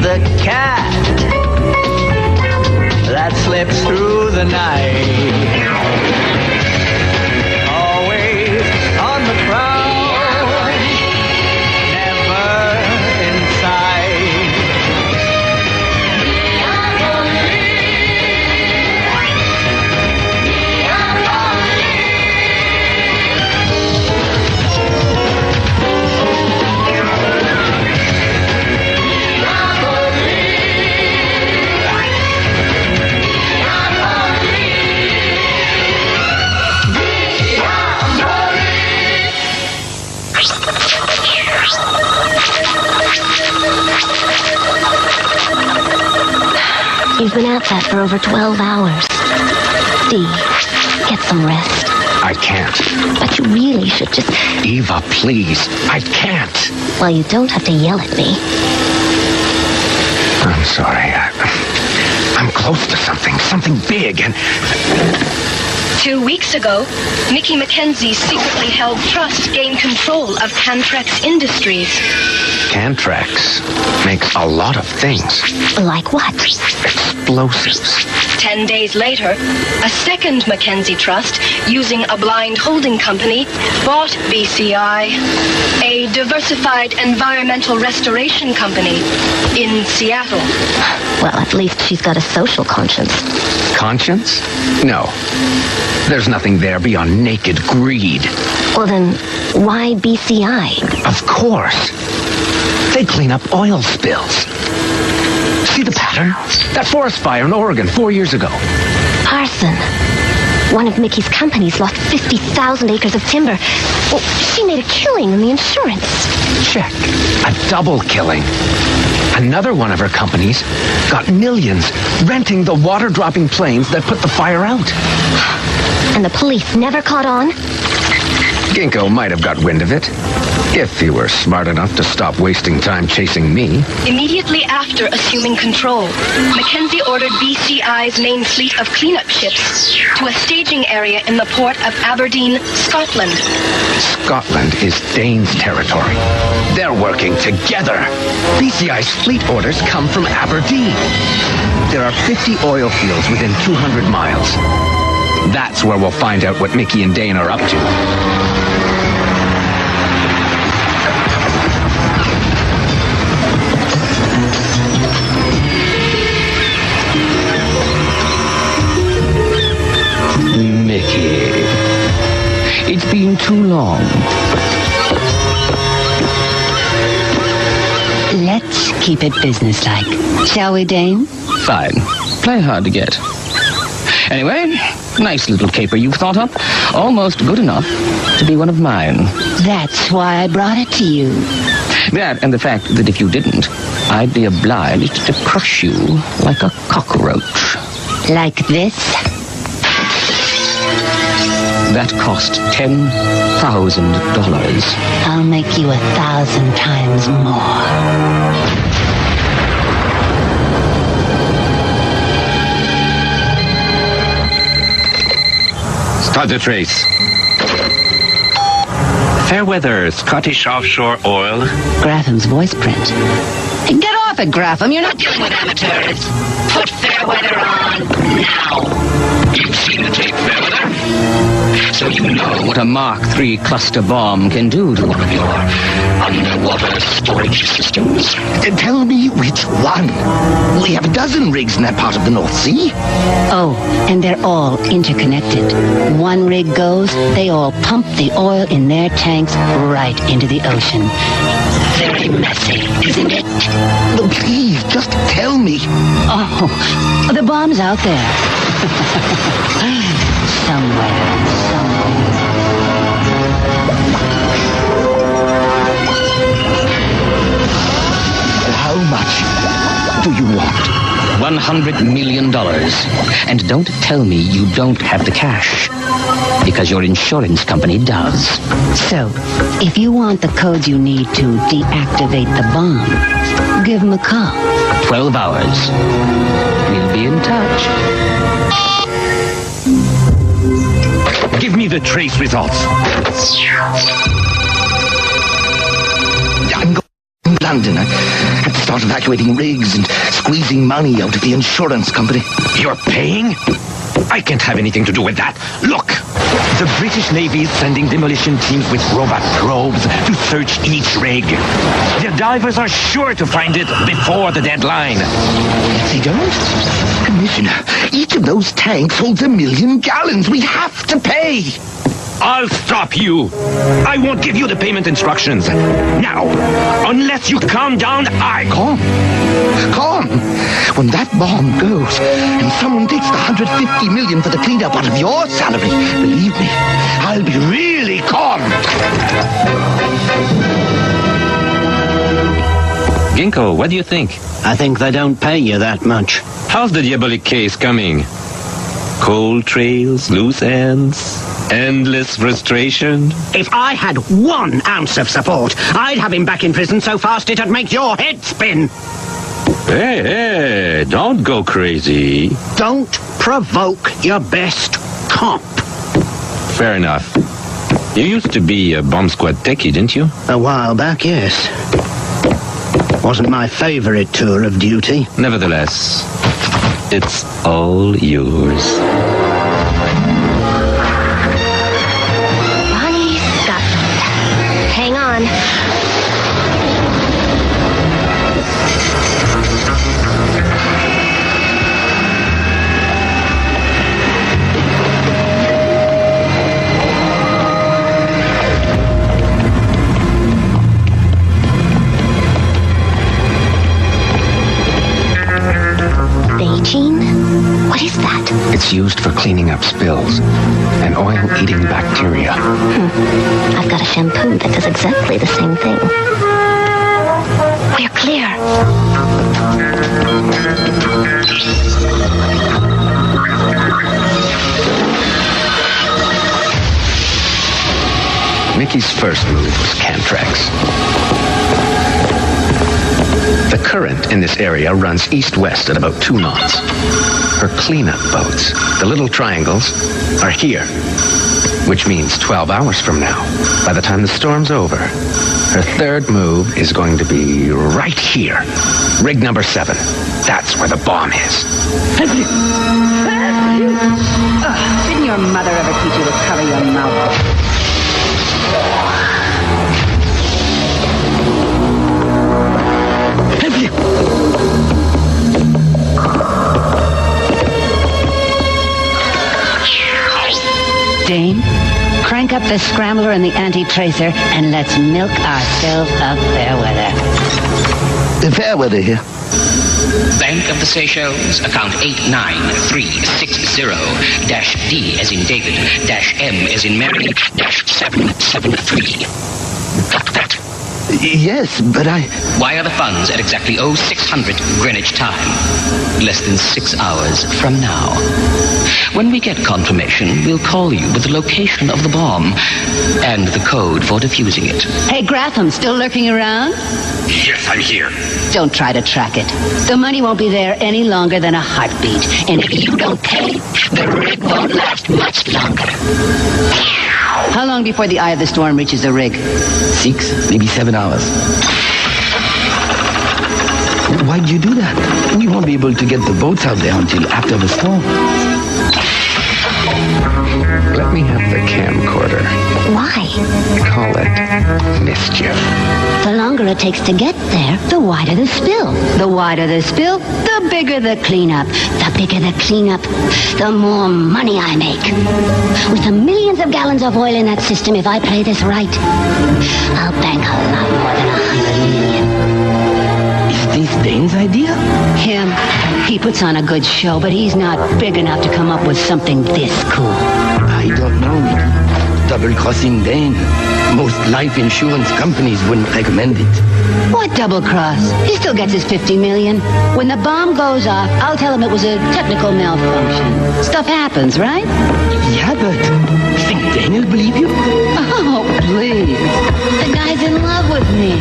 a cat that slips through the night. Always on the prowl, never in sight. You've been at that for over 12 hours. Dee, get some rest. I can't. But you really should just... Eva, please. I can't. Well, you don't have to yell at me. I'm sorry. I'm close to something big, and... 2 weeks ago, Mickey Mackenzie's secretly held trust gained control of Cantrax Industries. Cantrax makes a lot of things. Like what? Explosives. 10 days later, a second Mackenzie trust, using a blind holding company, bought BCI, a diversified environmental restoration company, in Seattle. Well, at least she's got a social conscience. Conscience? No. There's nothing there beyond naked greed. Well, then, why BCI? Of course. They clean up oil spills. See the pattern? That forest fire in Oregon 4 years ago. Arson. One of Mickey's companies lost 50,000 acres of timber. Well, she made a killing in the insurance. Check. A double killing. Another one of her companies got millions renting the water-dropping planes that put the fire out. And the police never caught on? Ginkgo might have got wind of it, if he were smart enough to stop wasting time chasing me. Immediately after assuming control, Mackenzie ordered BCI's main fleet of cleanup ships to a staging area in the port of Aberdeen, Scotland. Scotland is Dane's territory. They're working together. BCI's fleet orders come from Aberdeen. There are 50 oil fields within 200 miles. That's where we'll find out what Mickey and Dane are up to. Mickey, it's been too long. Let's keep it businesslike, shall we, Dane? Fine. Play hard to get. Anyway, nice little caper you've thought up. Almost good enough to be one of mine. That's why I brought it to you. That and the fact that if you didn't, I'd be obliged to crush you like a cockroach. Like this? That cost $10,000. I'll make you 1,000 times more. Start the trace. Fairweather, Scottish Offshore Oil. Grafham's voice print. Get off it, Grafham. You're not dealing with amateurs. Put Fairweather on now. You've seen the tape, Fairweather. So you know what a Mark III cluster bomb can do to one of your underwater storage systems. Tell me which one. We have a dozen rigs in that part of the North Sea. Oh, and they're all interconnected. One rig goes, they all pump the oil in their tanks right into the ocean. Very messy, isn't it? No, please, just tell me. Oh, the bomb's out there. Somewhere. How much do you want? $100 million. And don't tell me you don't have the cash. Because your insurance company does. So, if you want the codes you need to deactivate the bomb, give them a call. 12 hours. We'll be in touch. Give me the trace results. I'm going London. I had to start evacuating rigs and squeezing money out of the insurance company. You're paying? I can't have anything to do with that. Look, the British Navy is sending demolition teams with robot probes to search each rig. The divers are sure to find it before the deadline. If they don't, Commissioner, each of those tanks holds 1 million gallons. We have to pay. I'll stop you. I won't give you the payment instructions. Now, unless you calm down, Calm. When that bomb goes and someone takes the 150 million for the cleanup out of your salary, believe me, I'll be really calm. Ginkgo, what do you think? I think they don't pay you that much. How's the Diabolik case coming? Cold trails, loose ends, endless frustration? If I had 1 ounce of support, I'd have him back in prison so fast it'd make your head spin. Hey, don't go crazy. Don't provoke your best cop. Fair enough. You used to be a bomb squad techie, didn't you? A while back, yes. Wasn't my favorite tour of duty. Nevertheless, it's all yours. Bonnie Scotland. Hang on. Beijing? What is that? It's used for cleaning up spills and oil-eating bacteria. I've got a shampoo that does exactly the same thing. We're clear. Mickey's first move was Cantrax. The current in this area runs east-west at about 2 knots. Her cleanup boats, the little triangles, are here, which means 12 hours from now, by the time the storm's over, her third move is going to be right here. Rig number 7. That's where the bomb is. Didn't your mother ever teach you to cover your mouth? Dane, crank up the scrambler and the anti-tracer, and let's milk ourselves a fair weather. The fair weather here. Bank of the Seychelles, account 89360-D as in David, -M as in Mary, -773. Got that? Yes, but Wire the funds at exactly 0600 Greenwich time. Less than 6 hours from now. When we get confirmation, we'll call you with the location of the bomb and the code for defusing it. Hey, Gratham, still lurking around? Yes, I'm here. Don't try to track it. The money won't be there any longer than a heartbeat. And if you don't pay, the rig won't last much longer. How long before the eye of the storm reaches the rig? 6, maybe 7 hours. Why'd you do that? We won't be able to get the boats out there until after the storm. Let me have the camcorder. Why? Call it mischief. The longer it takes to get there, the wider the spill. The wider the spill, the bigger the cleanup. The bigger the cleanup, the more money I make. With the millions of gallons of oil in that system, if I play this right, I'll bank a lot more than 100 million. Is this Dane's idea? Him. He puts on a good show, but he's not big enough to come up with something this cool. I don't know. Double-crossing Dane. Most life insurance companies wouldn't recommend it. What double cross? He still gets his 50 million. When the bomb goes off, I'll tell him it was a technical malfunction. Stuff happens, right? Yeah, but you think Dane will believe you? Oh, please. The guy's in love with me.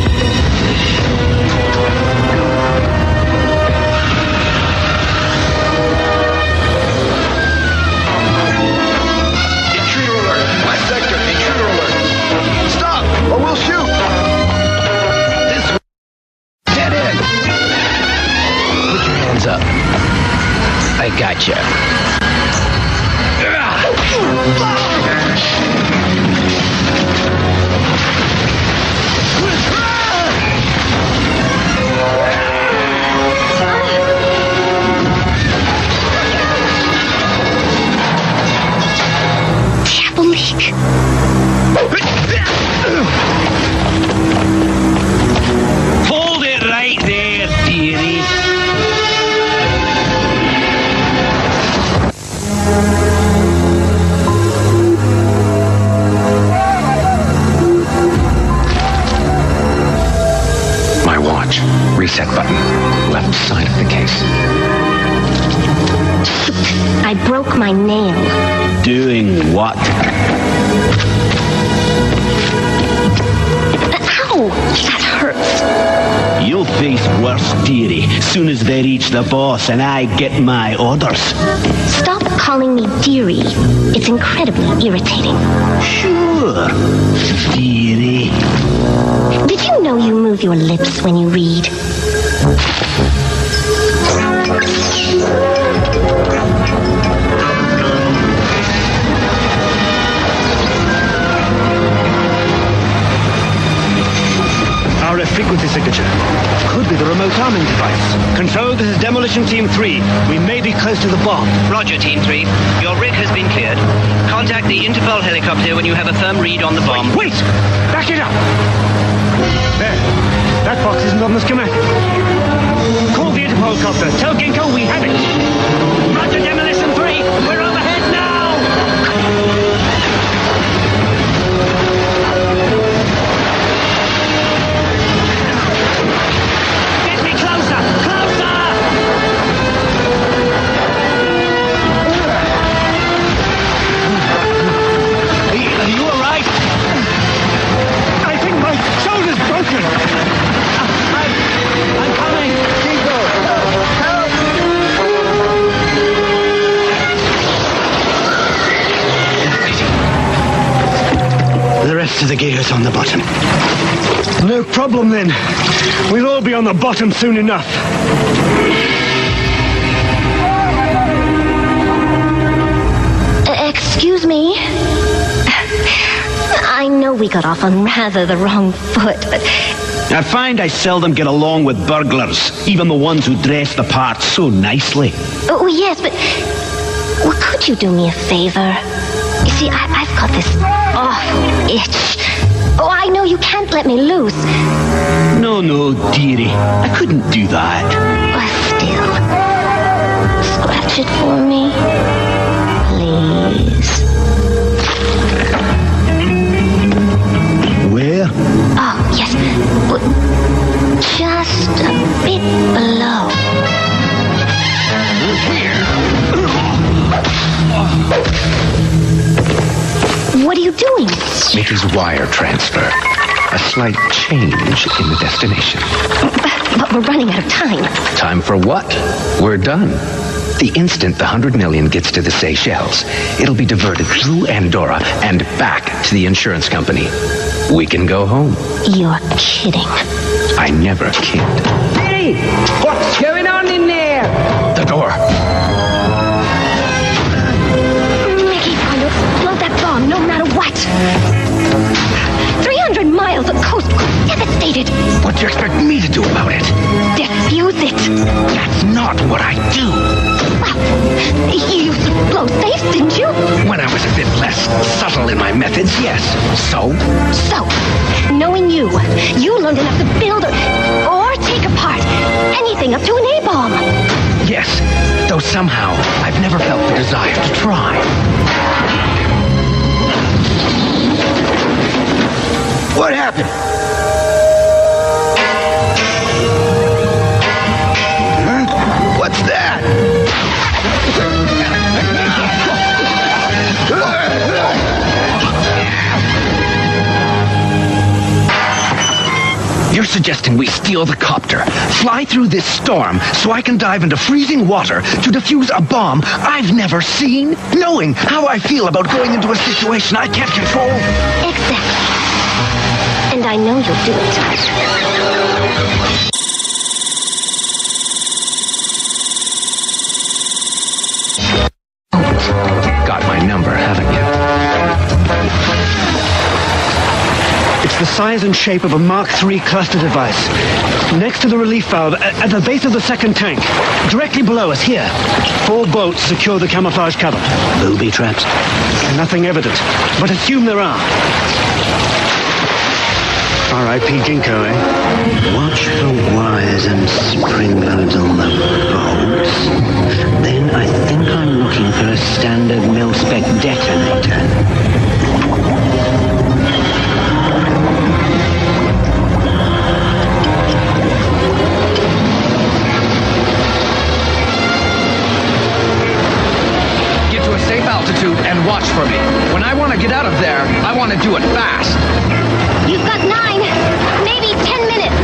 Hands up. I gotcha. Diabolik. Hold it right there, dearie. My watch. Reset button. Left side of the case. I broke my nail. Doing what? Ow! That hurts. You'll face worse, dearie, soon as they reach the boss and I get my orders. Stop calling me dearie. It's incredibly irritating. Sure, dearie. Did you know you move your lips when you read? Our frequency signature. Could be the remote arming device. Control, this is Demolition Team 3. We may be close to the bomb. Roger, Team 3. Your rig has been cleared. Contact the Interpol helicopter when you have a firm read on the bomb. Wait! Back it up! There. That box isn't on the schematic. Call the Interpol copter. Tell Ginkgo we have it. Roger, Demolition 3. We're overhead now! Get me closer! Closer! Are you all right? I think my shoulder's broken. I'm coming. The rest of the gear's on the bottom. No problem then. We'll all be on the bottom soon enough. Excuse me? I know we got off on rather the wrong foot, but I find I seldom get along with burglars, even the ones who dress the part so nicely. oh yes, but could you do me a favor? You see, I've got this awful itch. Oh, I know you can't let me loose. No, dearie. I couldn't do that. But still, scratch it for me, please. Where? Oh, yes. Just a bit below. What are you doing? It is wire transfer. A slight change in the destination. But we're running out of time. Time for what? We're done. The instant the 100 million gets to the Seychelles, it'll be diverted through Andorra and back to the insurance company. We can go home. You're kidding. I never kid. Hey, what's going on in there? The door. Mickey's going to explode that bomb no matter what. 300 miles of coast devastated. What do you expect me to do about it? Defuse it. That's not what I do. Well, you used to blow safes, didn't you? When I was a bit less subtle in my methods, yes. So, knowing you learned enough to build or take apart anything up to an A-bomb. yes. Though somehow, I've never felt the desire to try. What happened? Huh? What's that? You're suggesting we steal the copter, fly through this storm, so I can dive into freezing water to defuse a bomb I've never seen, knowing how I feel about going into a situation I can't control? Exactly. And I know you'll do it. size and shape of a Mark III cluster device. Next to the relief valve, at the base of the second tank. Directly below us, here. 4 bolts secure the camouflage cover. Booby traps? Nothing evident, but assume there are. R.I.P. Ginkgo, eh? Watch the wires and spring loads on the bolts. Then I think I'm looking for a standard mil-spec detonator. Get to a safe altitude and watch for me. When I want to get out of there, I want to do it fast. You've got 9, maybe 10 minutes.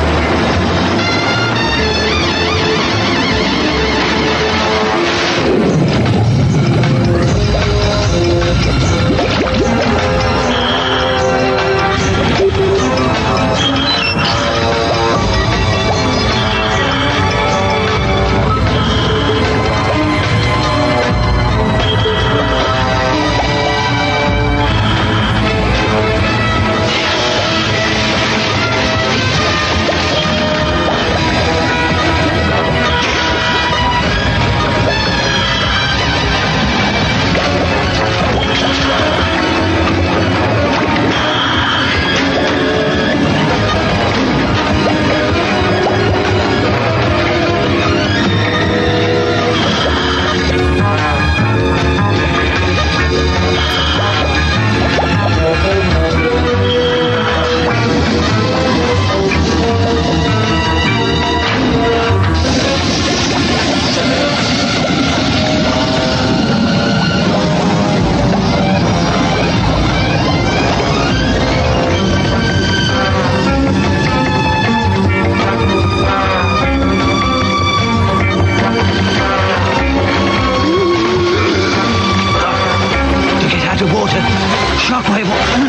Diabolik, why?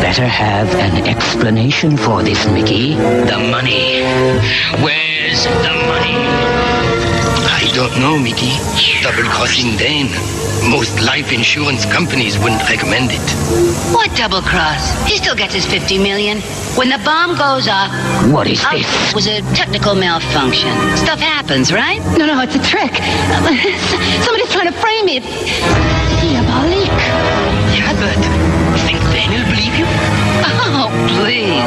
Better have an explanation for this, Mickey. The money. Where's the money? I don't know, Mickey. Double-crossing Dane. Most life insurance companies wouldn't recommend it. What double cross? He still gets his 50 million. When the bomb goes off... What is this? It was a technical malfunction. Stuff happens, right? No, it's a trick. Somebody's trying to frame me. Diabolik. Yeah, but think Dane will believe you? Oh, please.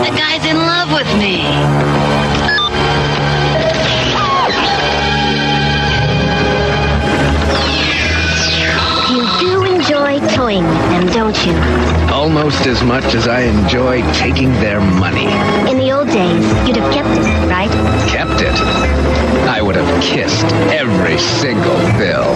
The guy's in love with me. You do enjoy toying with them, don't you? Almost as much as I enjoy taking their money. In the old days, you'd have kept it, right? Kept it. I would have kissed every single bill.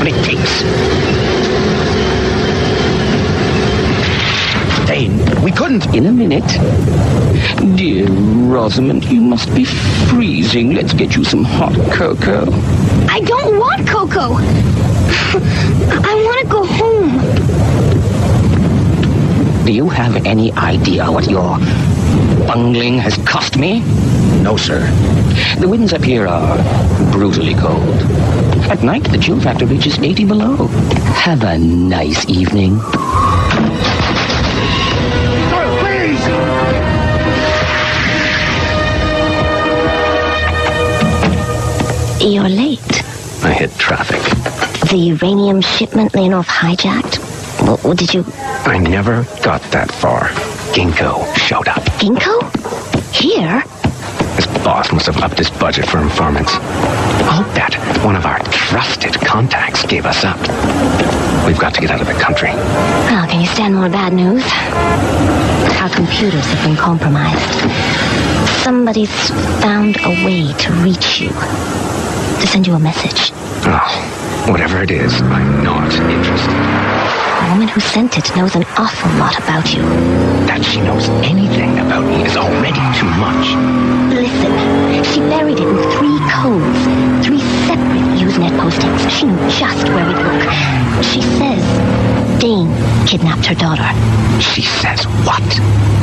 what it takes. Dane, we couldn't. In a minute. Dear Rosamond, you must be freezing. Let's get you some hot cocoa. I don't want cocoa. I want to go home. Do you have any idea what your bungling has cost me? No, sir. The winds up here are brutally cold. At night, the chill factor reaches 80 below. Have a nice evening. You're late. I hit traffic. The uranium shipment Leonov hijacked? What did you... I never got that far. Ginkgo showed up. Ginkgo? Here? His boss must have upped his budget for informants. I'll bet one of our trusted contacts gave us up. We've got to get out of the country. Well, can you stand more bad news? Our computers have been compromised. Somebody's found a way to reach you. To send you a message. Oh, whatever it is, I'm not interested. The woman who sent it knows an awful lot about you. That she knows anything about me is already too much. Listen, she buried it in 3 codes. 3 separate Usenet postings. She knew just where we'd look. She says Dane kidnapped her daughter. She says what?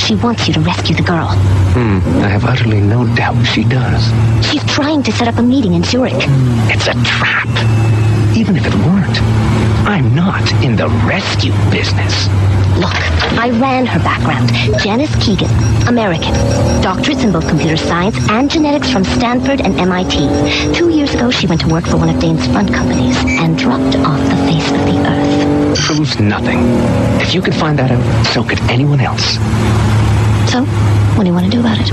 She wants you to rescue the girl. I have utterly no doubt she does. She's trying to set up a meeting in Zurich. It's a trap. Even if it weren't, I'm not in the rescue business. Look, I ran her background. Janice Keegan, American. Doctorates in both computer science and genetics from Stanford and MIT. 2 years ago, she went to work for one of Dane's front companies and dropped off the face of the earth. Proves nothing. If you could find that out, so could anyone else. So, what do you want to do about it?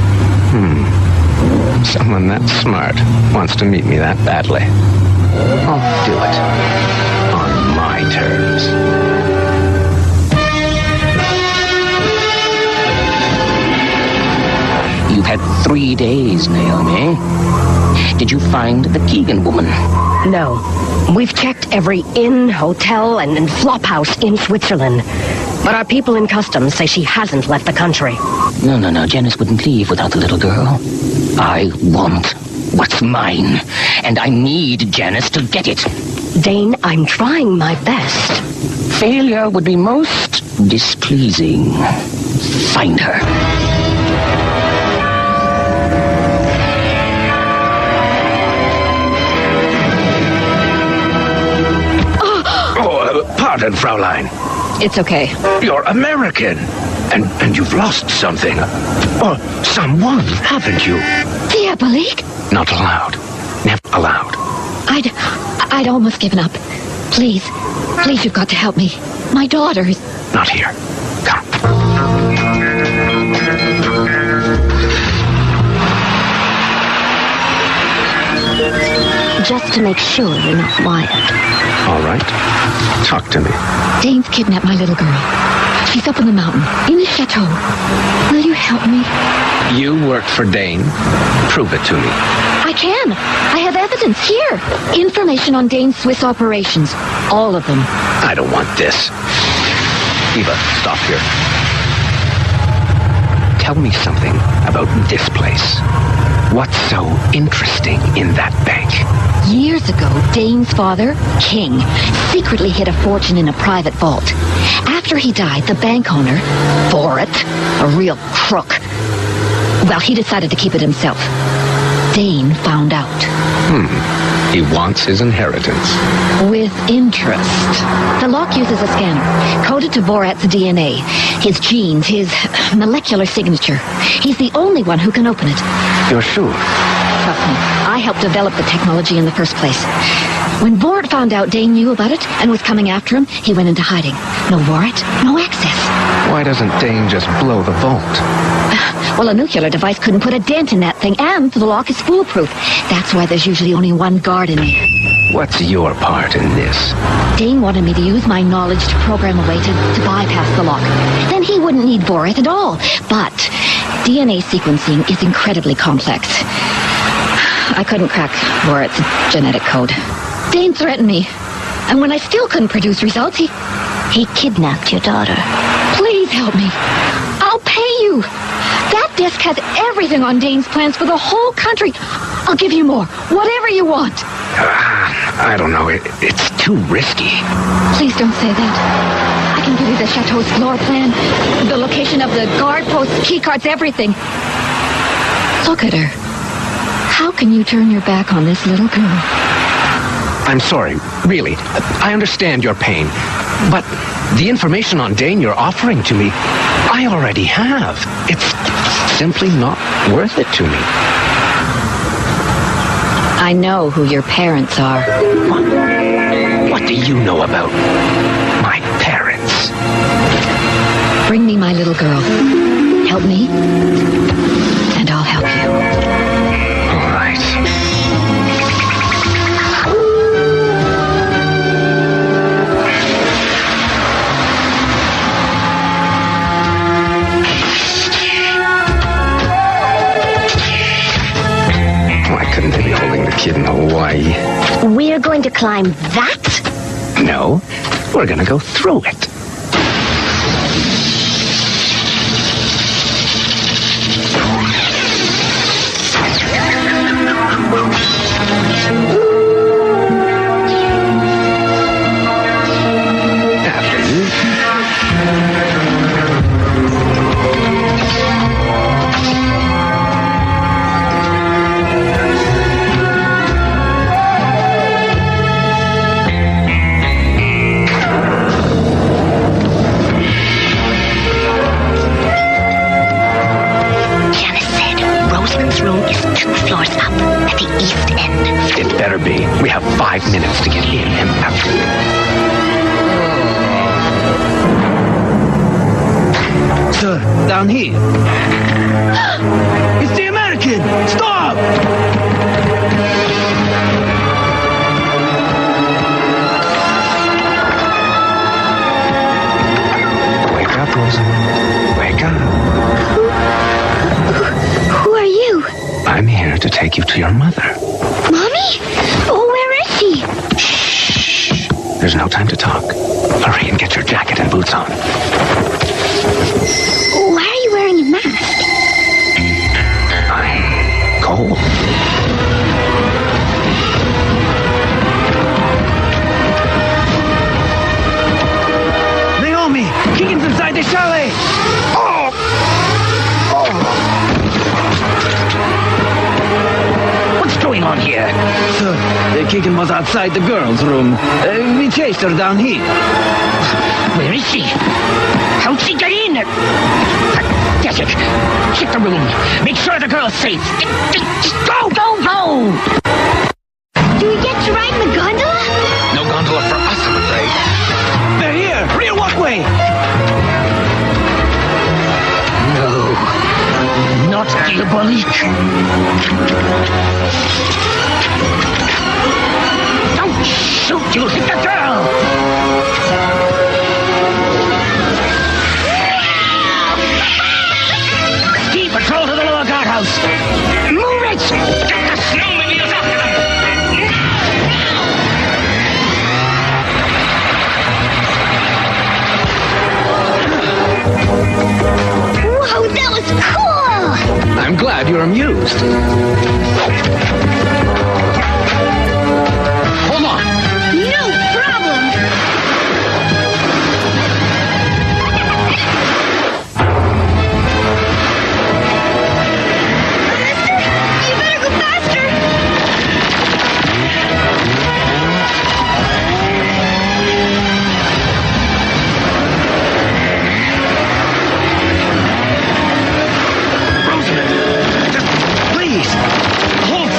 Someone that smart wants to meet me that badly. I'll do it. On my terms. You've had 3 days, Naomi. Did you find the Keegan woman? No. We've checked every inn, hotel, and flophouse in Switzerland. But our people in customs say she hasn't left the country. No. Janice wouldn't leave without the little girl. I want what's mine, and I need Janice to get it. Dane, I'm trying my best. Failure would be most displeasing. Find her. Pardon, Fraulein. It's okay. You're American. And you've lost something. Or someone, haven't you? Diabolik? Not allowed. Never allowed. I'd almost given up. Please, you've got to help me. My daughter's... Not here. Come. Just to make sure you're not wired. All right. Talk to me. Dane's kidnapped my little girl. She's up in the mountain, in the chateau. Will you help me? You worked for Dane. Prove it to me. I can. I have evidence here. Information on Dane's Swiss operations. All of them. I don't want this. Eva, stop here. Tell me something about this place. What's so interesting in that bank? Years ago, Dane's father, King, secretly hid a fortune in a private vault. After he died, the bank owner, Borat, a real crook, well, he decided to keep it himself. Dane found out. He wants his inheritance. With interest. The lock uses a scanner, coded to Borat's DNA, his genes, his molecular signature. He's the only one who can open it. You're sure? Trust me, I helped develop the technology in the first place. When Borat found out Dane knew about it and was coming after him, he went into hiding. No Borat, no access. Why doesn't Dane just blow the vault? Well, a nuclear device couldn't put a dent in that thing, and the lock is foolproof. That's why there's usually only one guard in there. What's your part in this? Dane wanted me to use my knowledge to program a way to bypass the lock. Then he wouldn't need Borat at all. But DNA sequencing is incredibly complex. I couldn't crack Borat's genetic code. Dane threatened me. And when I still couldn't produce results, he kidnapped your daughter. Please help me. I'll pay you. That desk has everything on Dane's plans for the whole country. I'll give you more. Whatever you want. I don't know. It's too risky. Please don't say that. I can give you the chateau's floor plan, the location of the guard posts, key cards, everything. Look at her. How can you turn your back on this little girl? I'm sorry, really. I understand your pain. But the information on Dane you're offering to me, I already have. It's simply not worth it to me. I know who your parents are. What do you know about my parents? Bring me my little girl. Help me, and I'll help you. All right. Why couldn't they be holding the kid in Hawaii? We're going to climb that? No, we're gonna go through it. After you. Room is 2 floors up at the east end. It better be. We have 5 minutes to get in and out. Sir, down here. It's the American! Stop! Wake up, Rosamund. Wake up. Who are you? I'm here to take you to your mother. Mommy? Oh, where is she? Shh. There's no time to talk. Hurry and get your jacket and boots on. Why are you wearing a mask? I'm cold. Naomi! Keegan's inside the chalet! Oh! What's going on here? Sir, Keegan was outside the girls' room. We chased her down here. Where is she? How'd she get in? Get it. Check the room. Make sure the girl's safe. Go, go, go! Do we get to ride in the gondola? No gondola for us, I'm afraid. They're here! Rear walkway! No. Not Diabolik. Don't shoot! You'll hit the girl! Keep patrol to the lower guardhouse! Move it! Get the snowmobiles after them! Whoa, that was cool! I'm glad you're amused. Hold on. No problem! Mister, you better go faster! Rosamund, just please, hold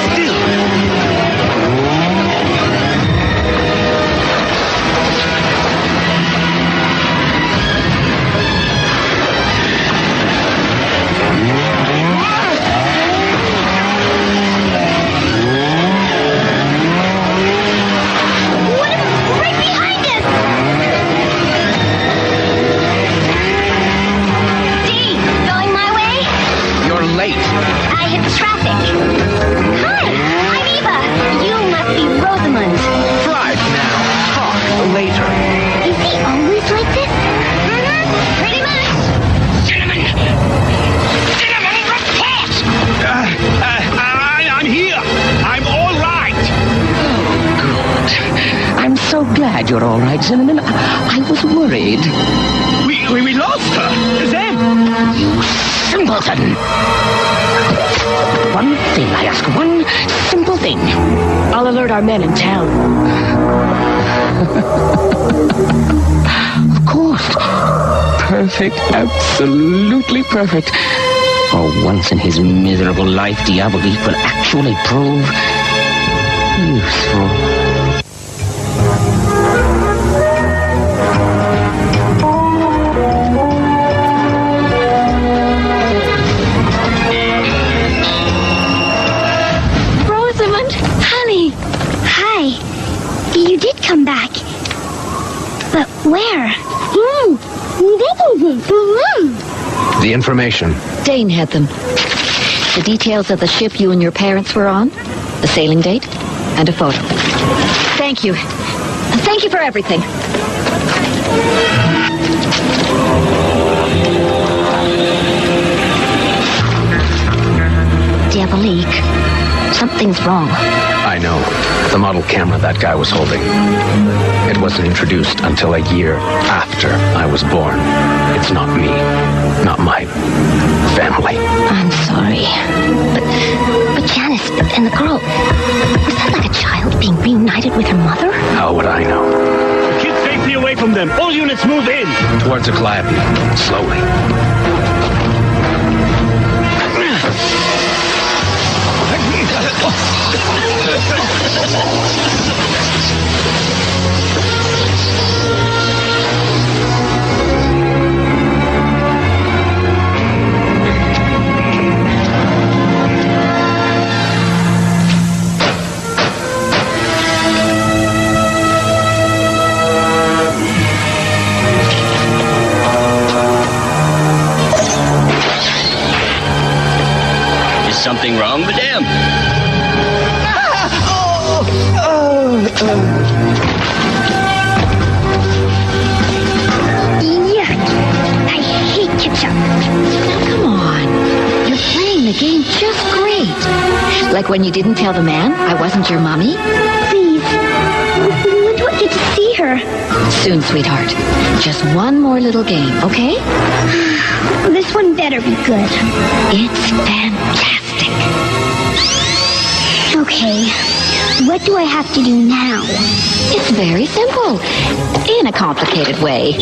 glad you're all right, Cinnamon. I was worried. We lost her. Zeb! You simpleton! One thing, I ask. One simple thing. I'll alert our men in town. Of course. Perfect. Absolutely perfect. For once in his miserable life, Diabolik will actually prove useful. You did come back. But where? The information. Dane had them. The details of the ship you and your parents were on, the sailing date, and a photo. Thank you. Thank you for everything. Diabolik, something's wrong. I know. The model camera that guy was holding. It wasn't introduced until a year after I was born. It's not me. Not my family. I'm sorry. But Janice and the girl, was that like a child being reunited with her mother? How would I know? Keep safely away from them. All units move in. Towards the Calliope. Slowly. Is something wrong, madame? Yuck. I hate ketchup. Now, come on. You're playing the game just great. Like when you didn't tell the man I wasn't your mommy? Please. When do I get to see her? Soon, sweetheart. Just one more little game, okay? This one better be good. It's fantastic. Okay. What do I have to do now? It's very simple. In a complicated way.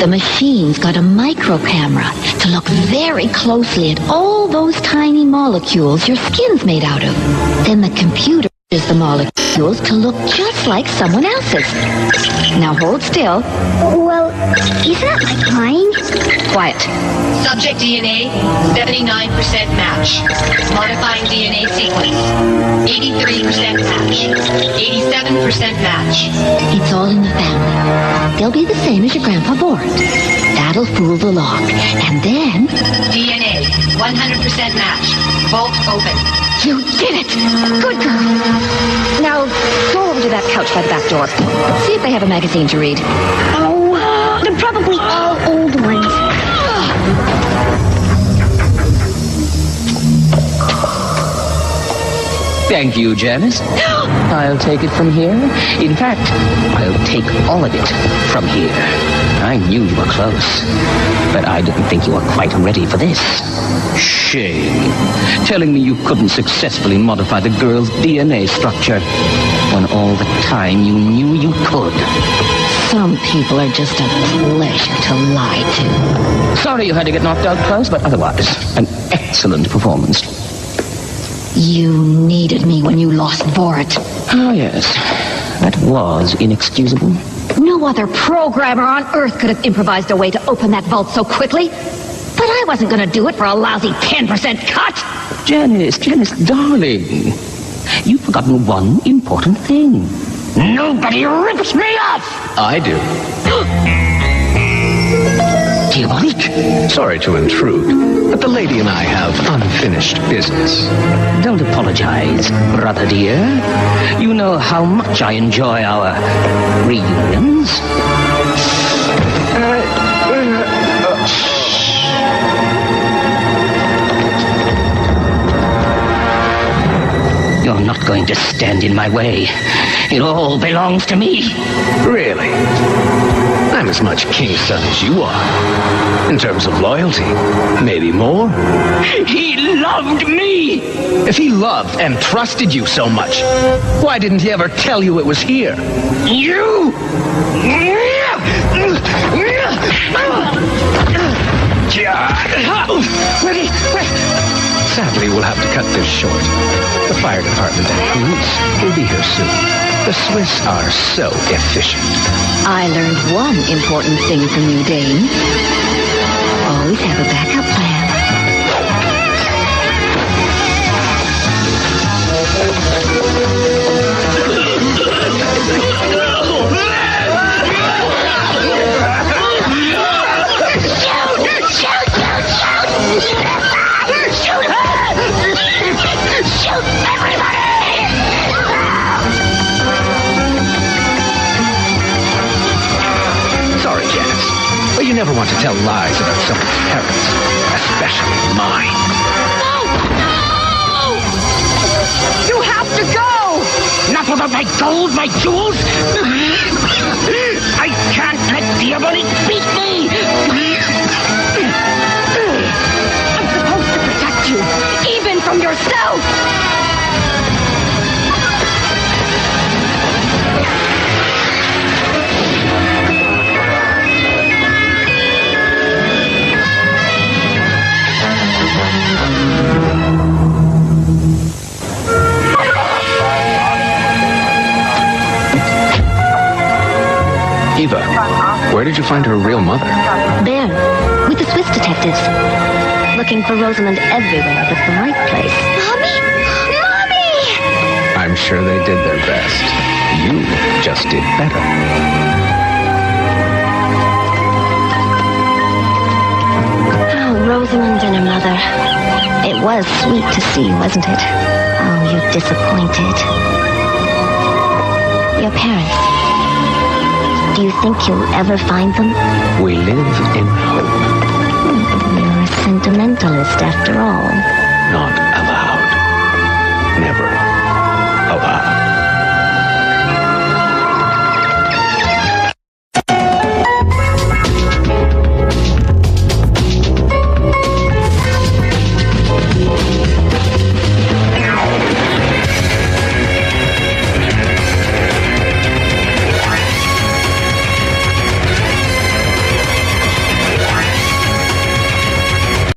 The machine's got a micro camera to look very closely at all those tiny molecules your skin's made out of. Then the computer is the molecules to look just like someone else's. Now hold still. Well, is that like lying? Quiet. Subject DNA, 79% match. Modifying DNA sequence. 83% match. 87% match. It's all in the family. They'll be the same as your Grandpa Bort. That'll fool the log. And then... DNA, 100% match. Vault open. You did it! Good girl. Now, go over to that couch by the back door. See if they have a magazine to read. Oh, they're probably all old ones. Thank you, Janice. I'll take it from here. In fact, I'll take all of it from here. I knew you were close, but I didn't think you were quite ready for this. Shame. Telling me you couldn't successfully modify the girl's DNA structure when all the time you knew you could. Some people are just a pleasure to lie to. Sorry you had to get knocked out close, but otherwise, an excellent performance. You needed me when you lost Bort. Oh, yes. That was inexcusable. No other programmer on Earth could have improvised a way to open that vault so quickly. But I wasn't going to do it for a lousy 10% cut. Janice, darling. You've forgotten one important thing. Nobody rips me off! I do. Diabolik! Sorry to intrude, but the lady and I have unfinished business. Don't apologize, brother dear. You know how much I enjoy our reunions. You're not going to stand in my way. It all belongs to me. Really? I'm as much king's son as you are. In terms of loyalty, maybe more. He loved me! If he loved and trusted you so much, why didn't he ever tell you it was here? You! Sadly, we'll have to cut this short. The fire department and police will be here soon. The Swiss are so efficient. I learned one important thing from you, Dane. Always have a backup plan. Sorry, Janice, but you never want to tell lies about someone's parents, especially mine. No! You have to go! Enough about my gold, my jewels! I can't let Diabolik beat me! I'm supposed to protect you, even from yourself! Eva, where did you find her real mother? There, with the Swiss detectives. Looking for Rosamond everywhere but the right place. Mommy! Mommy! I'm sure they did their best. You just did better. Oh, Rosamond and her mother. It was sweet to see, wasn't it? Oh, you're disappointed. Your parents. Do you think you'll ever find them? We live in hope. You're a sentimentalist after all. Not allowed. Never allowed.